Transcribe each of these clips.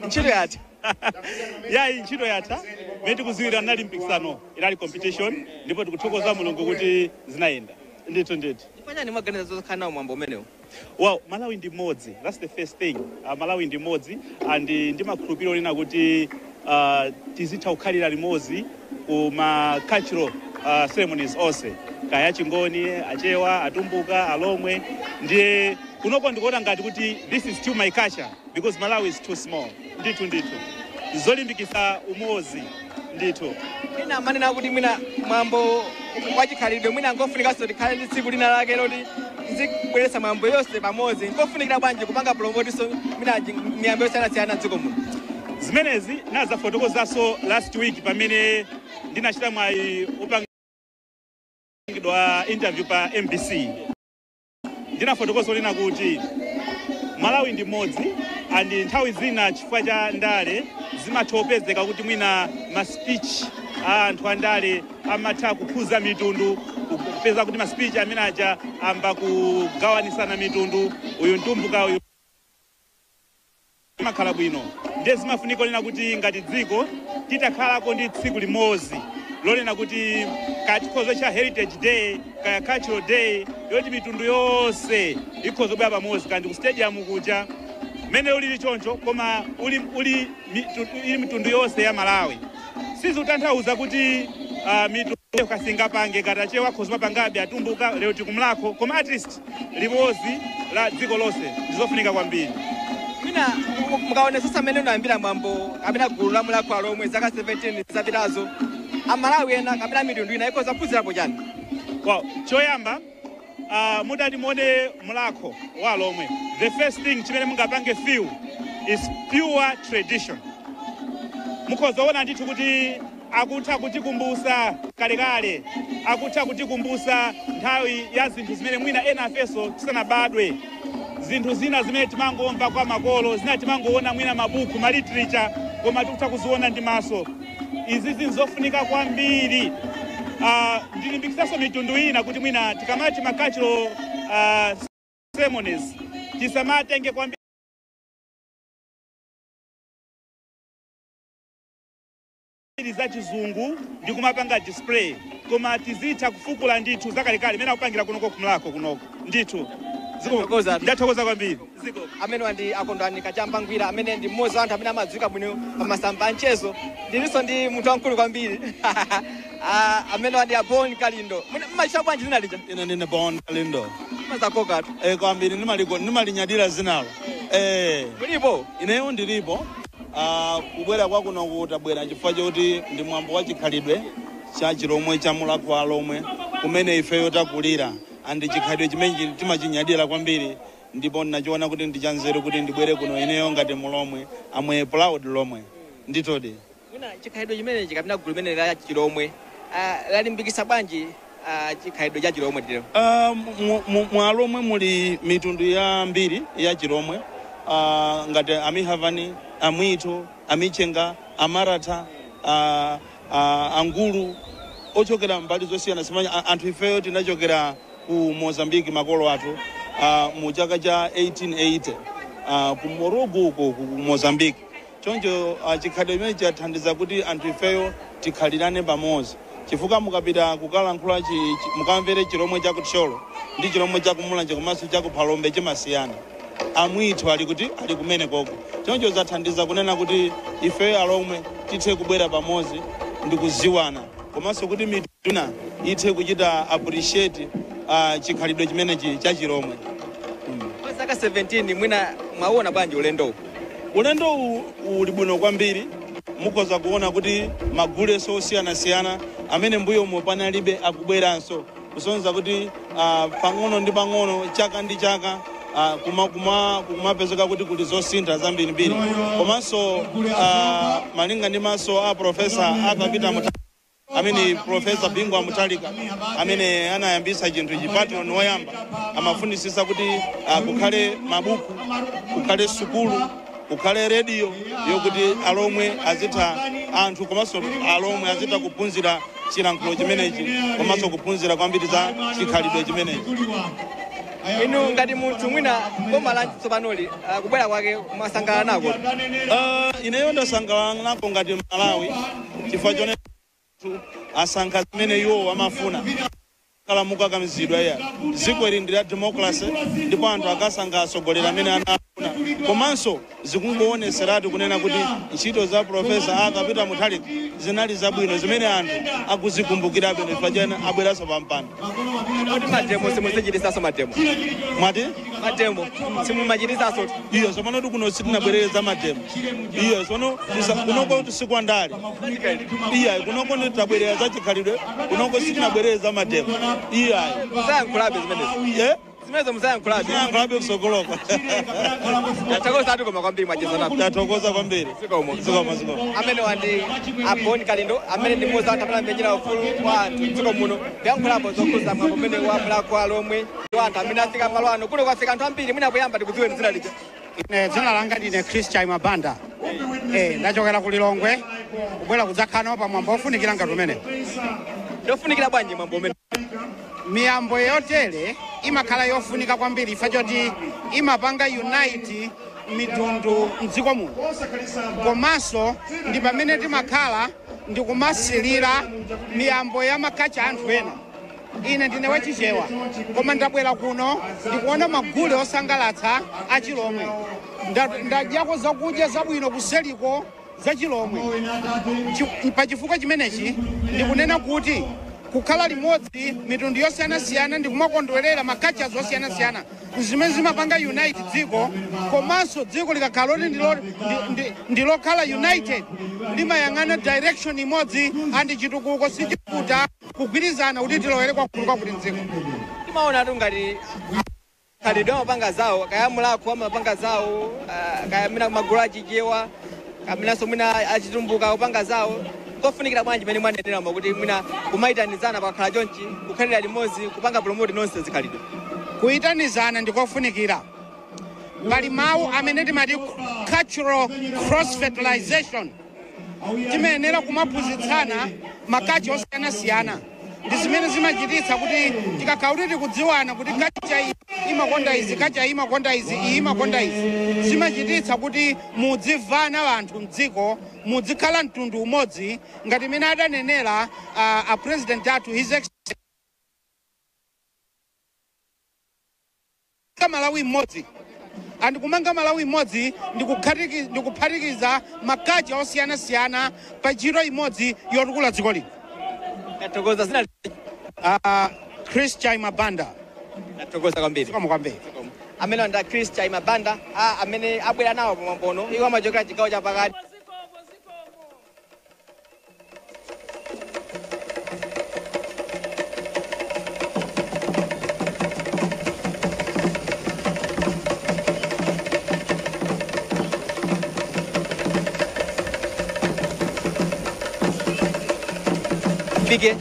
ntchito yatha yayi ntchito yatha mene tikuziwira nali mpikisano inali competition ndipo tikuthokoza Mulungu kuti zinayenda ndithu panyani mwaganiza zokhala nawo mwambo umenewo well Malawi ndi mmodzi, that's the first thing. Malawi ndi mmodzi and ndimakhulupirira onena kuti tizitha kukhalira limodzi kuma cultural ceremonies onse kaya chingoni achewa atumbuka Alhomwe ndiye kunoko ndikuona ngati kuti this is still my culture because Malawi is too small ndithu zolimbikisa umodzi ndithu ina manena kuti mwina mwambo wachikhalidwe mwina ngofunika tikhale ndi tsiku lina lake loti tizibweretsa mwambo yonse pamodzi ngofunikira bwanji kupanga promotiso mwina miyambo yosiyanasiyana dziko muno zimenezi nazafotokozaso last week pamene ndinachita mwayi upangidwa interview pa MBC ndinafotokoza onena kuti Malawi ndi mmodzi and nthawi zina chifukwa cha ndale zimatopezeka kuti mwina ma speech anthu andale amatha kukhuza mitundu kupeza kuti ma speech amene aja amba kugawanisana mitundu uyu ntumbuka uyu makhala bwino ndiye zimafunika onena kuti ngati dziko titakhalako ndi tsiku limodzi lolena kuti kachikhozo cha heritage day kaya cultural day yoti mitundu yonse ikhoza kubwera pamodzi kandi ku stadium kuja mene uli choncho koma uli mitundu yonse ya Malawi sizikutanthauza kuti mitundu kasinga pange katachewa khoza pangabe atumbuka lero tikumlako koma at least limodzi la dziko lonse ndizofunika kwambiri mwina mukaonesa amene unayambira mwambo amene gulu la Mulhakho Alhomwe zaka 17 zapitazo Amalawi ena kapena mitundu ina ikhoza kuphunzirapo chani well choyamba mudati mone Mulhakho wa Alhomwe the first thing chimene mungapange feel is pure tradition mukhoza ona ndithu kuti akutha kutikumbusa kalekale akutha kutikumbusa nthawi ya zinthu zimene mwina ena afeso tisanabadwe zinthu zina zimene timangomva kwa makolo zina timangoona mwina mabuku ma literature koma tikutha kuziona ndi maso izi zinzofunika kwambiri ndilimbikisaso mitundu ina kuti mwina tikamati ma cultural ceremonies tisamatenge kwambiri za chizungu ndi kumapanga display koma tizitha kufukula ndithu zakalekale imene akupangira kunoko kumlako kunoko ndithu ndathokoza kwambiri amene wandi akondwani kachamba ngwira amene ndi mmodzi wa anthu amene amadziwika bwino pamasamba anchezo ndilinso ndi munthu wamkulu kwambiri amene wandi Bon Kalindo mmachita bwanji zina lija ine ndine Bon Kalindo mazakokatu kwambiri nimalinyadira zinalo mulipo ineyo ndilipo kubwera kwakuno kutabwera chifukwa choti ndi mwambo wa chikhalidwe cha chiromwe cha Mulhakho Alhomwe kumene ifeyo takulira andi chikhalidwe chimene timachinyadira kwambiri ndipo ndinachiona kuti ndichanzeru kuti ndibwere kuno ineyo ngati Mulhomwe amwe proud Lomwe nditodi mwina chikhalidwe chimene chikapita gulu limene la chiromwe lalimbikisa bwanji chikhalidwe cha chiromwe ndilo mu Alhomwe muli mitundu ya mbiri ya chiromwe ngati amihavani amwito amichenga amaratha angulu ochokera mbali zosiyana simanya anthu ifeyo tinachokera ku Mozambique makolo athu mu chaka cha 1880 ku Morogo ku Mozambique choncho chikhalidwe chimene chathandiza kuti anthu ifeyo tikhalirane pamodzi chifukwa mukapita kukalankhula mukamvere chiromwe cha kutcholo ndi chiromwe cha kumulanje komanso cha kuphalombe chimasiyana amwithu ali kumene koko choncho zathandiza kunena kuti ifeyo Alhomwe tithe kubwera pamodzi ndi kuziwana komanso kuti mituna ithe kuchita appreciate chikhalidwe chimenechi cha chiromwe kwa zaka 17 mwina mwaona bwanji ulendo uli bwino kwambiri mukhoza kuona kuti maguleso osiyana-siyana amene mbuyo panalibe akubweranso kusonyeza kuti pang'ono ndi pang'ono chaka ndi chaka kumapezeka kuti kuli zosintha zambirimbiri komanso malinga ndi maso a profesa akapita amene profesa Bingwa Mutalika amene anayambisa chinthu chipatron woyamba amafunisisa kuti kukhale mabuku kukhale sukulu kukhale radio yokuti Alhomwe azitha anthu komanso Alhomwe azitha kuphunzira chilankhulo chimenechi komanso kuphunzira kwambiri za chikhalidwe chimenechi inu ngati munthu mwina boma la Tsopano kubwera kwake mwasangalala nako? Ineyo ndasangalala nako ngati Malawi chifukwa chone asankha zimene iwo amafuna kala mukakamizidwa ya dziko ili ndi la democracy ndipo anthu akasankha atsogoleri amene anafuna komanso zikungoonetseratu kunena kuti ntchito za Profesa Peter Mutharika zinali zabwino zimene anthu akuzikumbukira bwino chifukwa chene abweranso pa mpando. Kodi mademo simuzichitisaso mademo? Mwati? Mademo simumachitisaso? Iyo zomano kuno sitinabwereza mademo. Iyo zono kunoko tisikwa ndale. Iya kunoko titabwereza chikhalidwe kunoko sitinabwereza mademo. Iya musayankhulabe zimenezo? Zimenezo musayankhulabe? Musayankhulabe kusogoloko. Tatokoza atu koma kwambiri mwacheza napo. Tatokoza kwambiri. Sikomo. Amene wandi Bon Kalindo amene ndi muza tapala mbenjira ufulu wa anthu dziko muno yankhulapo zokhuza mwambo umene wa Mulhakho Alhomwe wa anthu amene afika malo ano kuno kwafika anthu ambiri mwina poyamba tikudziweni dzina lija. Dzina langa ndine Chakwera. Ndachokera ku Lilongwe kubwera kudzakhala pa mwambo ofunikira ngati umene. Ndofunikira bwanji mwambo umene? Miyambo yotere imakhala yofunika kwambiri ifa choti imapanga unite mitundu mdziko muno. Komanso ndi pamene timakhala ndi kumasilira miyambo ya makacha anthu ena. Ine ndine wachichewa koma ndabwera kuno ndikuona magule osangalatsa a Chilomwe. Ndadyako zakudya zabwino kuseliko za Chilomwe. Pa chifukwa chimenechi ndikunena kuti kukhala limodzi mitundu yosiyanasiyana ndi kumakondwerera makacha osiyanasiyana zimene zimapanga unite dziko komanso dziko likakhala loti ndilokhala united limayang'ana direction imodzi andi chitukuko sichikuta kugwirizana kuti tilowere kwakuluka kuti dziko. Timaona atu ngati khalidwe amapanga zawo kaya Mulhakho amapanga zawo kaya mina magulu achichewa kaminanso mwina achitumbuka kupanga zawo. Kofunikira bwanji pene mwanenera kuti mwina kumaitanizana pakakhala chonchi kukhalira limodzi kupanga promote nonse zikhalidwe? Kuitanizana ndikofunikira. Pali mawu amene timati cultural cross fertilization. Timayenera kumaphunzitsana makacha osiyanasiyana ndi zimene zimachititsa kuti tikakhala kuti tikudziwana kuti kacha iyi imakonda izi kacha iyi imakonda izi iyi imakonda izi zimachititsa kuti mudzimvana anthu mdziko mudzikhala mtundu umodzi ngati imene adanenera a president athu his excellency Malawi mmodzi. And kumanga Malawi imodzi ndikuphatikiza makacha osiyanasiyana pa ntchito imodzi yotukula dziko lino. Tatokoza zina Chakwera. Tatokoza kwambiri. Sikomo kwambiri. Amene nda Chakwera amene abwera nawo pamwambono iwo amachokera chigawo cha pakati. Bige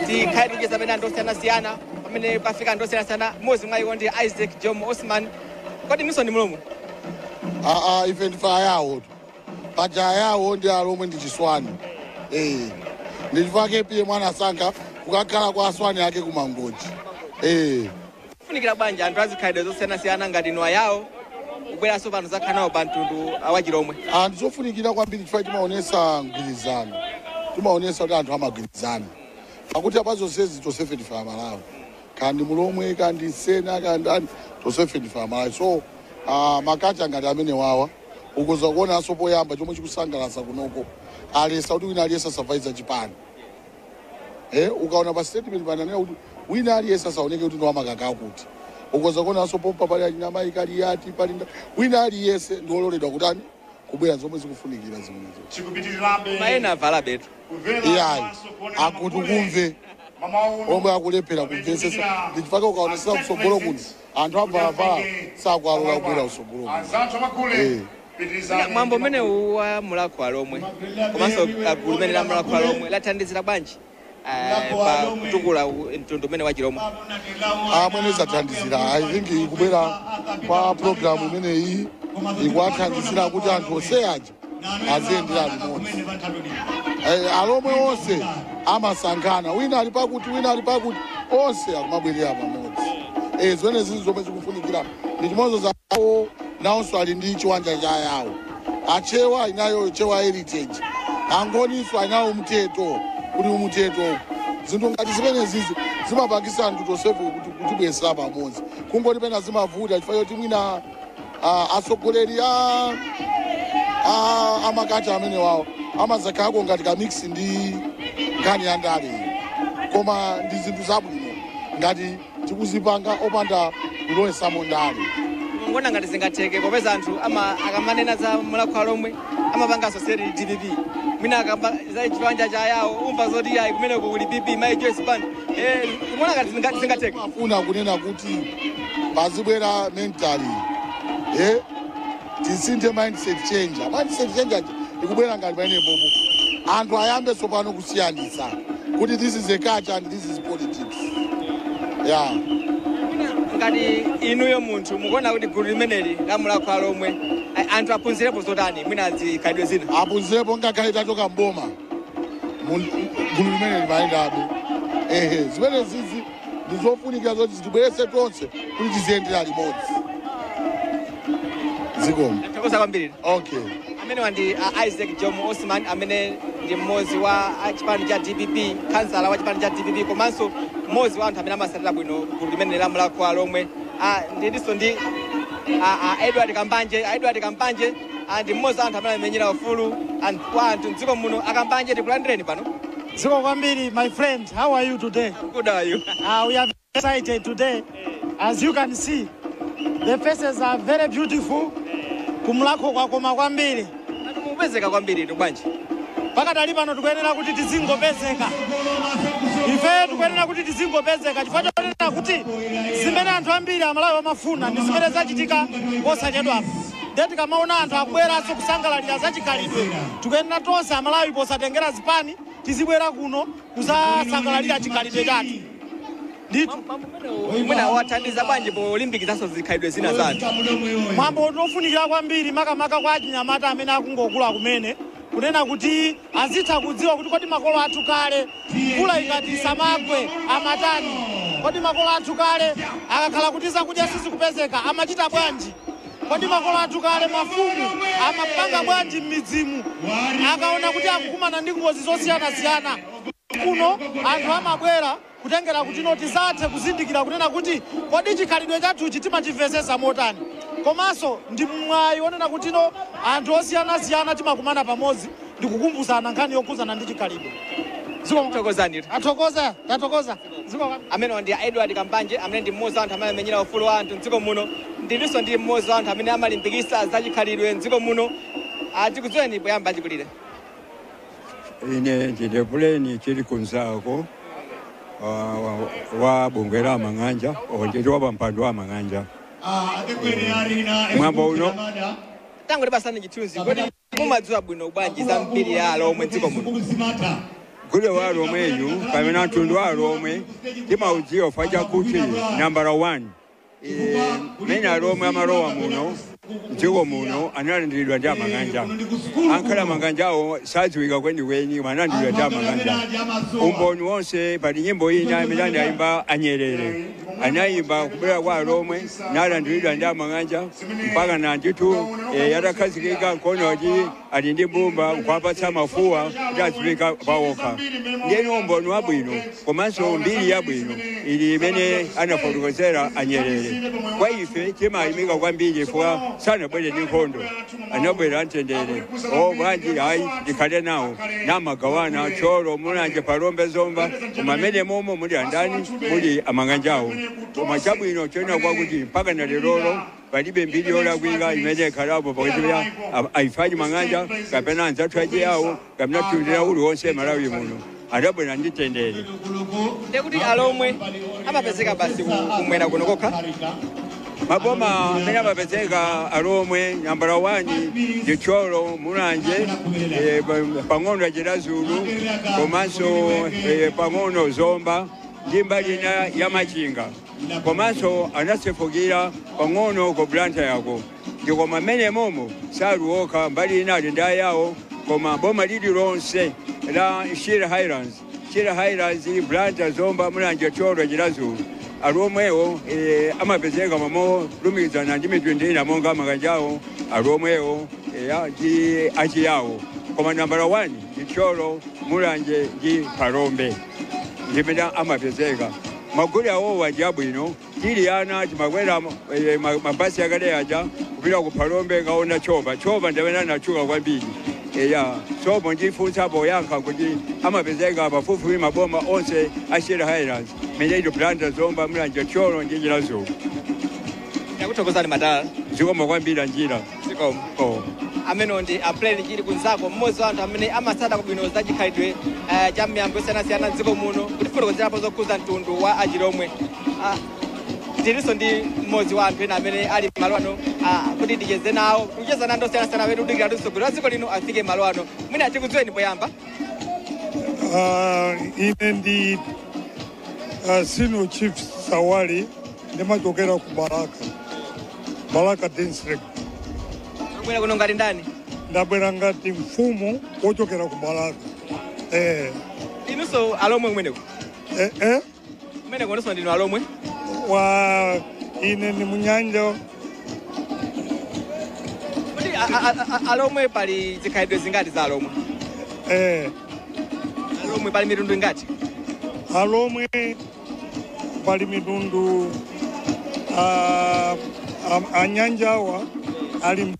tikhaidi kizamene ndosiyanasiyana pamene pafika ndosiyanasiyana mozi mwayiwo ndi Isaac Jomo Osman. Kodi niso ndi Mulhomwe? Ife ndifa yawo paja yawo ndi Alhomwe ndi chiswani. Ndilivake pie mwana sankha kukakhala kwa aswani yake kumangoji. Kufunikira bwanji anthu azikhalidwe zosiyanasiyana ngati ino ayawo kubweranso pano zakhanawo pa mtundu wa Chilomwe? Ndizofunikira kwambiri chifukwa timaonesa mgwirizano. Timaonesa kuti anthu amagwirizana. Pakuti apazonsezi tonsefe ndifa Malawi. Kandi Mulhomwe kandi Sena kandi tonsefe ndifa Malawi. So makacha ngati amene wawa ukuza kuonanso poyamba chomwe chikusangalatsa kunoko alesa kuti wina aliyesa survive chipani. Ukaona pa statement pananena kuti wina aliyesa saoneke kuti ndo amakaka kuti ukuza kuonanso pompa pali anyama ikaliyati pali wina aliyese ndiololedwa kutani kubwera zomwe zikufunikira zimenezo. Chikupitirirabe maena avala betu iyayi akuti kumve omwe akulephera kumvesesa ndichifaka ukaonesa kusogolo kuno anthu avala sakualola kubwera kusogolo kuno. mwambo umene wa Mulhakho Alhomwe komanso gulu limene la Mulhakho Alhomwe lathandizira bwanji pa kutukula mtundu umene wa Chilomwe? Mwene zathandizira I think ikubwera kwa programu imene iyi ikuwathandizira kuti anthu onse aja aziyendera limodzi. Alhomwe onse amasankhana wina ali pakuti onse akumabwerera pamodzi. zimene zili zomwe zikufunikira ndi chimodzi zawo nawonso ali ndi chiwanja cha yawo achewa inayo chewa heritage angoninso ayinawo mteto kuli umuteto zinthu ngati zimene zizi zimapangisa anthu tosefe kutibwesera pamodzi kungoti pena zimavuta chifukwa choti mwina atsogoleri amakati amene wawo amazakhalako ngati kamiksi ndi nkhani ya ndale koma ndi zinthu zabwino ngati tikuzipanga opanda kulowesamo ndale ngona ngati zingatheke popeza anthu akamanena za Mulhakho Alhomwe amapanga society DPP mwina akamba za chiwanja cha yawo umva zoti yayi kumene kuli DPP mai Joyce Band ngona ngati zingatheke afuna kunena kuti pazibwera mentally tisinthe mindset change ikubwera ngati pamene popo anthu ayambe tsopano kusiyanisa kuti this is a culture and this is politics ngati inuyo munthu mukuona kuti gulu limeneli la Mulhakho Alhomwe anthu aphunzirepo zotani mwina zikhalidwe zina aphunzirepo ngakhale tachoka mboma gulu limeneli mayendabe zimene zizi ndizofunikira zoti zitibweretse tonse kuti tiziyendera limodzi zikomo tokoza kwambiri okay amene wandi Isaac Jomo Osman amene ndi mmodzi wa chipani cha DPP kansala wa chipani cha DPP komanso mmodzi wa anthu amene amasatira bwino gulu limene la Mulhakho Alhomwe ndinso ndi Edward Kampanje ndi mmodzi wa anthu amene amenyera ufulu kwa anthu mdziko muno akampanje tikulandireni pano Ziko kwambiri, my friend, how are you today? Good, are you? We are very excited today. As you can see, the faces are very beautiful. Kumulhakho kwa koma kwambiri. Kupezeka kwambiri tubanje. Pakadali pano tikuyenera kuti tizingopezeka. Ife tikuyenera kuti tizingopezeka chifukwa chonena kuti zimene anthu ambiri amalawi amafuna ndi zimene zachitika posachedwapo. Ndeti kamaona anthu abweranso kusangalalira zachikhalidwe. Tikuyenera tonse amalawi posatengera zipani tizibwera kuno kusasangalalira chikhalidwe chathu. Ndithu mwina wathandiza bwanji polimbikitsanso zikhalidwe zina zathu. Mwambo unofunikira kwambiri makamaka kwa achinyamata amene akungokula kumene kunena kuti azitha kudziwa kuti kodi makolo athu kale mvula ikati samagwe amatani, kodi makolo athu kale akakhala kuti zakudya sizikupezeka amachita bwanji, kodi makolo athu kale mafumu amapanga bwanji m'midzimu akaona kuti akukumana ndi ngozi zosiyana-siyana. Kuno anthu amabwera kutengera kuti tizathe kuzindikira kunena kuti kodi chikhalidwe chathuchi timachimvesesa motani, komanso ndi mwayi wonena kuti anthu osiyana-siyana timakumana pamodzi ndi kukumbusana nkhani yokhudzana ndi chikhalidwe. Thokozani. Tatokoza. Amene ndi Edward Kampanje amene ndi mmodzi wa anthu amene amenyera ufulu wa anthu mdziko muno, ndilinso ndi mmodzi wa anthu amene amalimbikitsa zachikhalidwe mdziko muno. Tikudziweni poyamba chikulire. Ine ndine buleni chili kunzako wa bungwe la Mang'anja ndiri wa pampando wa Mang'anja. Mwambo uno tangu libasani chithunzi kodi mumadziwa bwino bwanji za mbiri ya Alhomwe mdziko muno. Gule wa Alhomweyu pamene mtundu wa Alhomwe timaudziwa facha kuti number 1 mene Alhomwe amalowa muno mdziko muno analandiridwa ndi Amang'anja. Ankhala Amang'anjawo sadziwika kwenikweni analandiridwa ndi Amang'anja. Umboni wonse pali nyimbo ina imene anayimba Anyerere anayimba kubwera kwa Alhomwe nalandiridwa ndi Amang'anja mpaka nanditu yatakhazikika nkonoti ali ndi mbumba nkwapatsa mafuwa kuti adziwika pawokha. Ndiyeni umboni wabwino komanso mbiri yabwino ili imene anafotokozera Anyerere. Kwa ife timayimika kwambiri chifukwa sanabwere ndi nkhondo, anabwera mtendere. Bwanji hayi ndikhale nawo namagawana cholo mulanje palombe zomba koma amene momo muli andani muli Amang'anjawo. Koma chabwino chona kwakuti mpaka na lerolo palibe mbiri yolakwika imene ikhalapo pakati aifanyi Mang'anja kapena anzathu aje yawo kapena tundira uli wonse Malawi muno adabwera ndi tendere. Ndekuti Alhomwe amapezeka basi kumwera kuno kokha. Maboma amene amapezeka Alhomwe number 1 ndi cholo mulanje pang'ono achita Zulu komanso pang'ono zomba ndi mbali ina ya machinga komanso anasefukira pang'ono ku blanta yako ndikoma mmene momo saluoka mbali ina ali nda yawo koma boma lililonse la Shire Highlands blanta zomba mulanje cholo achita Zulu Alhomwewo amapezeka mamo lumikizana ndi mitundu ina monga makanjawo Alhomwewo achiyawo koma nambala 1 ndi Cholo Mulanje ndi Palombe ndimene amapezeka magulu awo wajabwino tili ana chimakwera mabasi akale aja kupita ku Palombe kaona chopa ndamene anachuka kwambiri sopo ndifunsa poyankha kuti amapezeka pafupi maboma onse ashira highlands meneito planta Zomba Mulanje Cholo ndi njira zomwe yakuthokozani madala zikoma kwambiri njira zikoma amene ndi apreli chili kunzako mmodzi wa anthu amene amasata kubwino za chikhalidwe cha miyambo yosiyanasiyana dziko muno kutifotokozerapo zokhuza mtundu wa Alhomwe tilinso ndi mmodzi wa anthu ena amene ali malo ano kuti ndicheze nawo kucheza nando osiyanasiyana amene udikira mtsogoleri wa dziko lino afike malo ano mwina atikudziweni poyamba ine ndi senior chief Sawali ndimachokera ku Balaka district. Mwina kuno ngati ndani? Ndabwera ngati mfumu wochokera ku Balaka. Inunso Alhomwe mweneko? Mweneko nunso ndinu Alhomwe? Ine ni munyanja. Kuti Alhomwe pali zikhalidwe zingati za Alhomwe? Alhomwe pali mitundu ingati? Alhomwe pali mitundu anyanjawa ali